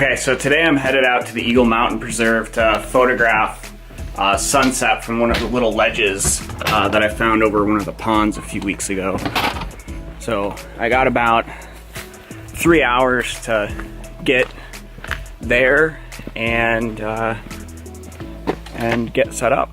Okay, so today I'm headed out to the Eagle Mountain Preserve to photograph sunset from one of the little ledges that I found over one of the ponds a few weeks ago. So I got about 3 hours to get there and get set up.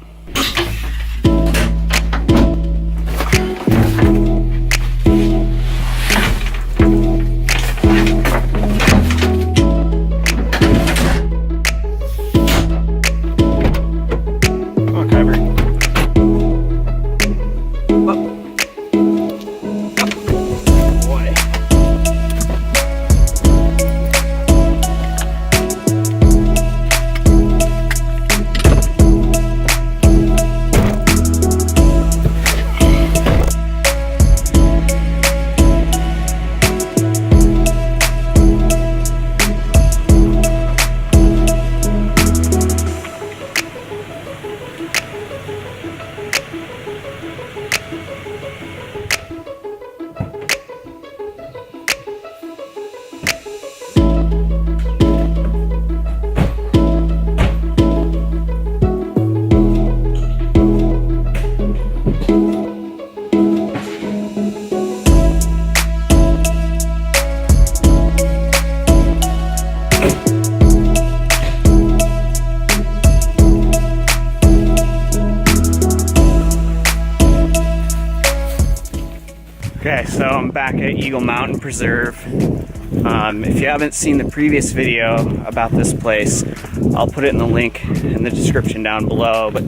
Okay, so I'm back at Eagle Mountain Preserve. If you haven't seen the previous video about this place, I'll put it in the link in the description down below. But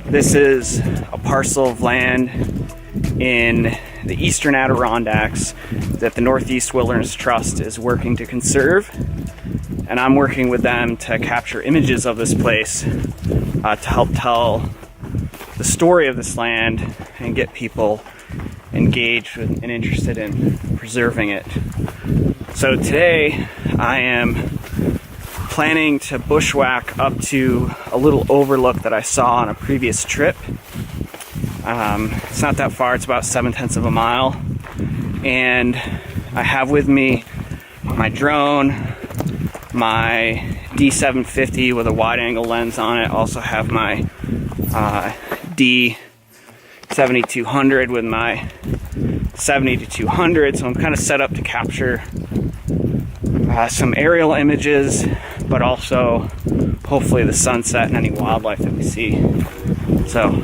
this is a parcel of land in the eastern Adirondacks that the Northeast Wilderness Trust is working to conserve. And I'm working with them to capture images of this place to help tell the story of this land and get people engaged and interested in preserving it. So today I am planning to bushwhack up to a little overlook that I saw on a previous trip. It's not that far, it's about 7/10 of a mile. And I have with me my drone, my D750 with a wide angle lens on it. Also have my D7200 with my 70-200, so I'm kind of set up to capture some aerial images, but also hopefully the sunset and any wildlife that we see. So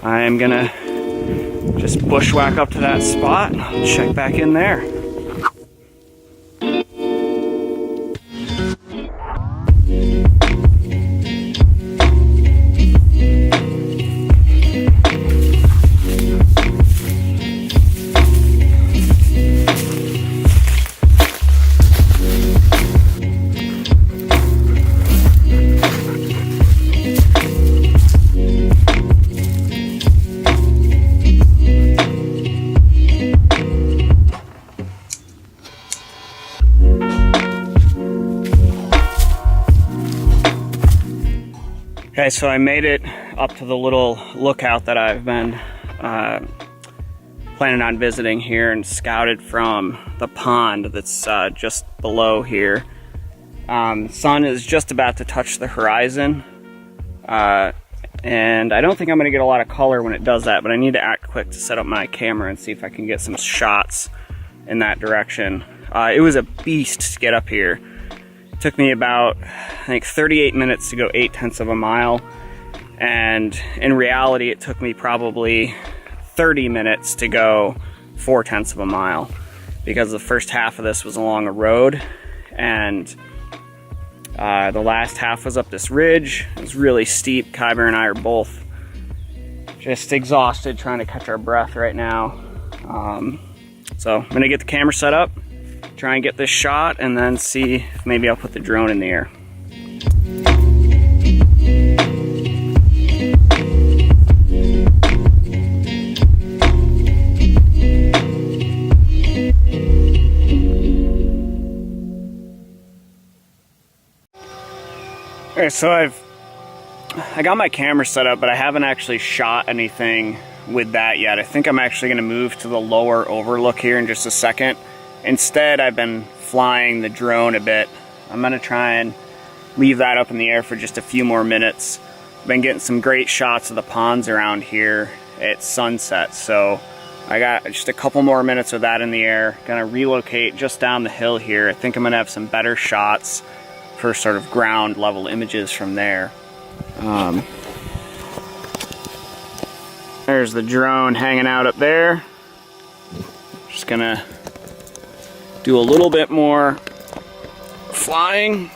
I am gonna just bushwhack up to that spot and I'll check back in there. Okay, so I made it up to the little lookout that I've been planning on visiting here and scouted from the pond that's just below here. The sun is just about to touch the horizon, and I don't think I'm going to get a lot of color when it does that, but I need to act quick to set up my camera and see if I can get some shots in that direction. It was a beast to get up here. Took me about, I think, 38 minutes to go 8/10 of a mile, and in reality it took me probably 30 minutes to go 4/10 of a mile, because the first half of this was along a road and the last half was up this ridge. It was really steep. Kyber and I are both just exhausted trying to catch our breath right now. So I'm gonna get the camera set up, try and get this shot, and then see if maybe I'll put the drone in the air. Okay, so I got my camera set up, but I haven't actually shot anything with that yet. I think I'm actually going to move to the lower overlook here in just a second. Instead, I've been flying the drone a bit I'm gonna try and leave that up in the air for just a few more minutes. Been getting some great shots of the ponds around here at sunset, so I got just a couple more minutes with that in the air. Gonna relocate just down the hill here. I think I'm gonna have some better shots for sort of ground level images from there. There's the drone hanging out up there. Just gonna do a little bit more flying.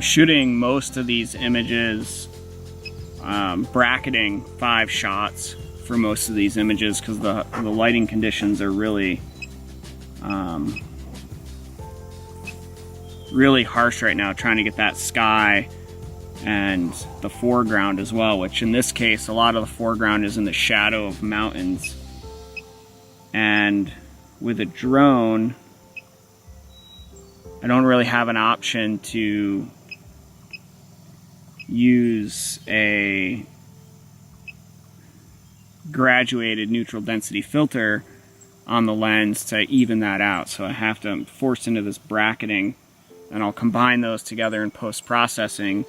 Shooting most of these images, bracketing 5 shots for most of these images because the lighting conditions are really really harsh right now, trying to get that sky and the foreground as well, which in this case a lot of the foreground is in the shadow of mountains. And with a drone I don't really have an option to use a graduated neutral density filter on the lens to even that out, so I have to force into this bracketing, and I'll combine those together in post-processing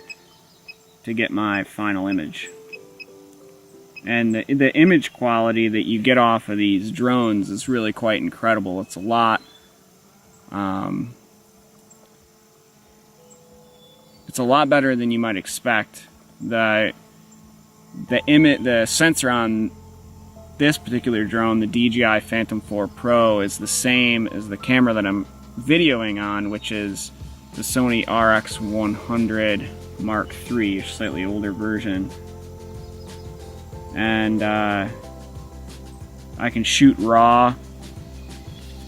to get my final image. And the image quality that you get off of these drones is really quite incredible. It's a lot it's a lot better than you might expect. The sensor on this particular drone, the DJI Phantom 4 Pro, is the same as the camera that I'm videoing on, which is the Sony RX100 Mark III, a slightly older version. And I can shoot RAW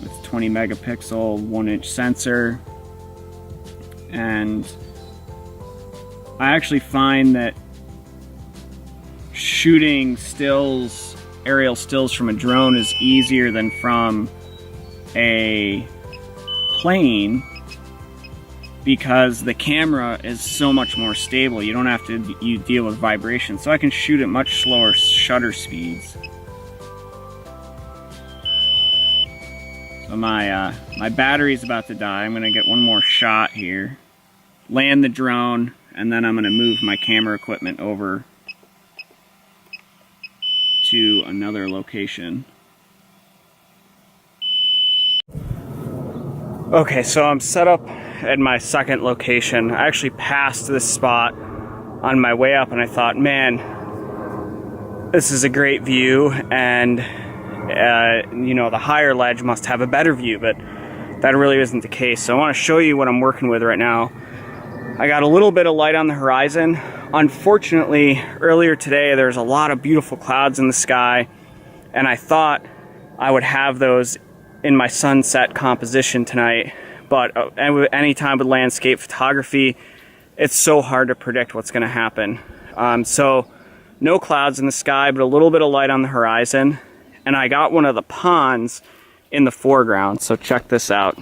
with 20 megapixel 1-inch sensor, and I actually find that shooting stills, aerial stills from a drone is easier than from a plane, because the camera is so much more stable. You don't have to deal with vibration, so I can shoot at much slower shutter speeds. So my battery's about to die. I'm gonna get one more shot here, land the drone, and then I'm gonna move my camera equipment over to another location. Okay, so I'm set up at my second location. I actually passed this spot on my way up and I thought, man, this is a great view, and you know, the higher ledge must have a better view, but that really isn't the case. So I want to show you what I'm working with right now. I got a little bit of light on the horizon. Unfortunately, earlier today there's a lot of beautiful clouds in the sky, and I thought I would have those in my sunset composition tonight, but anytime with landscape photography, it's so hard to predict what's going to happen. So no clouds in the sky, but a little bit of light on the horizon, and I got one of the ponds in the foreground. So check this out.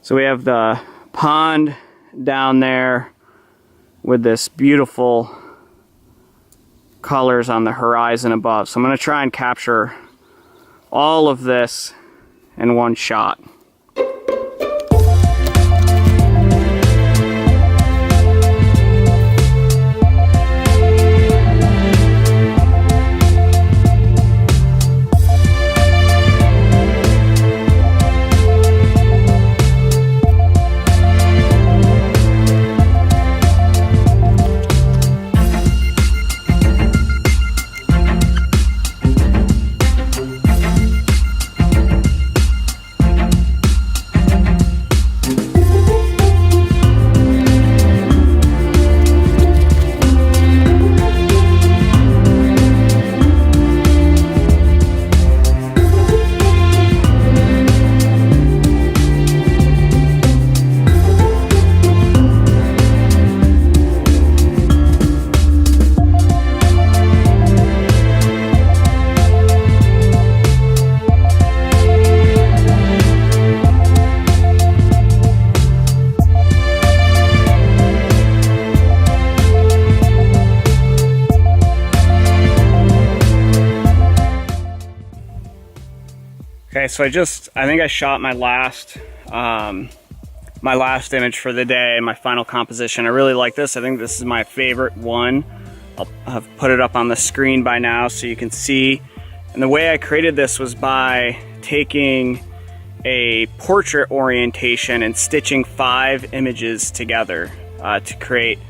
So we have the pond down there with this beautiful colors on the horizon above. So I'm going to try and capture all of this in one shot. Okay, so I think I shot my last image for the day, my final composition. I really like this. I think this is my favorite one. I'll have put it up on the screen by now so you can see. And the way I created this was by taking a portrait orientation and stitching 5 images together to create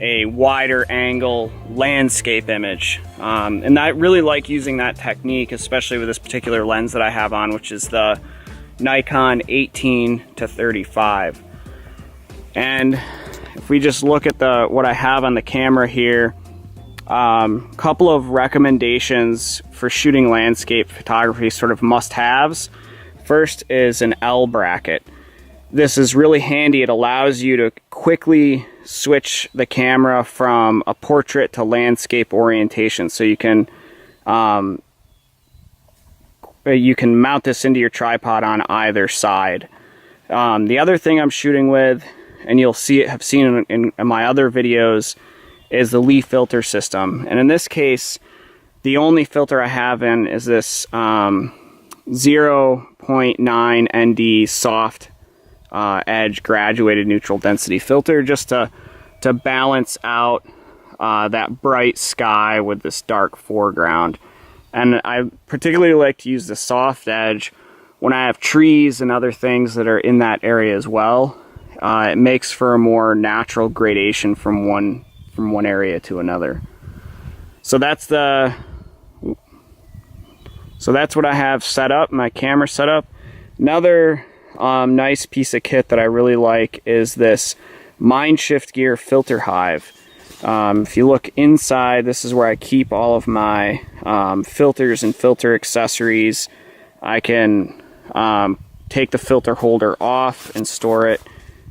a wider angle landscape image. And I really like using that technique, especially with this particular lens that I have on, which is the Nikon 18-35. And if we just look at what I have on the camera here, couple of recommendations for shooting landscape photography, sort of must-haves. First is an L bracket. This is really handy. It allows you to quickly switch the camera from a portrait to landscape orientation. So you can mount this into your tripod on either side. The other thing I'm shooting with, and you'll have seen in my other videos, is the Lee filter system. And in this case, the only filter I have in is this 0.9 ND soft edge graduated neutral density filter, just to balance out that bright sky with this dark foreground. And I particularly like to use the soft edge when I have trees and other things that are in that area as well. It makes for a more natural gradation from one area to another. So that's what I have set up, my camera set up. Another nice piece of kit that I really like is this Mindshift Gear filter hive. If you look inside, this is where I keep all of my filters and filter accessories. I can take the filter holder off and store it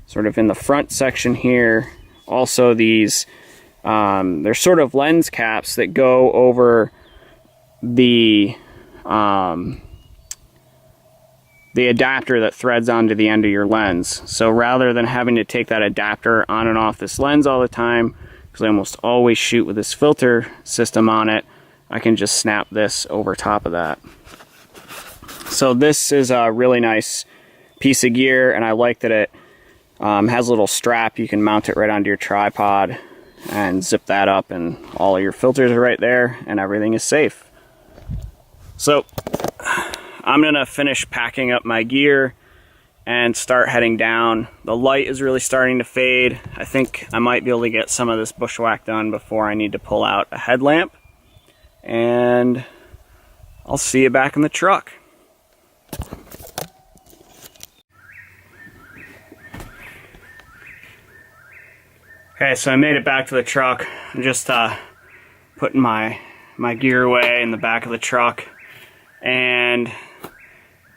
sort of in the front section here. Also, these they're sort of lens caps that go over the adapter that threads onto the end of your lens. So rather than having to take that adapter on and off this lens all the time, because I almost always shoot with this filter system on it, I can just snap this over top of that. So this is a really nice piece of gear, and I like that it has a little strap. You can mount it right onto your tripod and zip that up, and all of your filters are right there and everything is safe. So I'm gonna finish packing up my gear and start heading down. The light is really starting to fade. I think I might be able to get some of this bushwhack done before I need to pull out a headlamp, and I'll see you back in the truck. Okay, so I made it back to the truck. I'm just putting my gear away in the back of the truck. And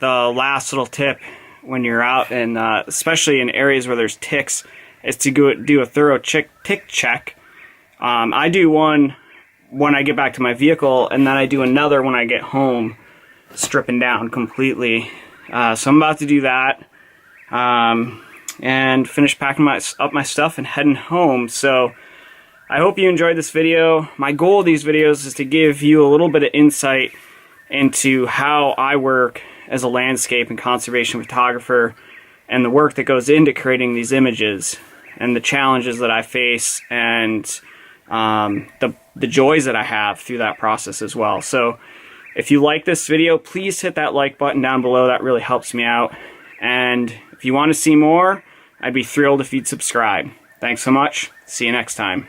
the last little tip when you're out, and especially in areas where there's ticks, is to do a thorough tick check. I do one when I get back to my vehicle, and then I do another when I get home, stripping down completely. So I'm about to do that. And finish packing up my stuff and heading home. So I hope you enjoyed this video. My goal of these videos is to give you a little bit of insight into how I work as a landscape and conservation photographer, and the work that goes into creating these images, and the challenges that I face, and the joys that I have through that process as well. So if you like this video, please hit that like button down below. That really helps me out. And if you want to see more, I'd be thrilled if you'd subscribe. Thanks so much. See you next time.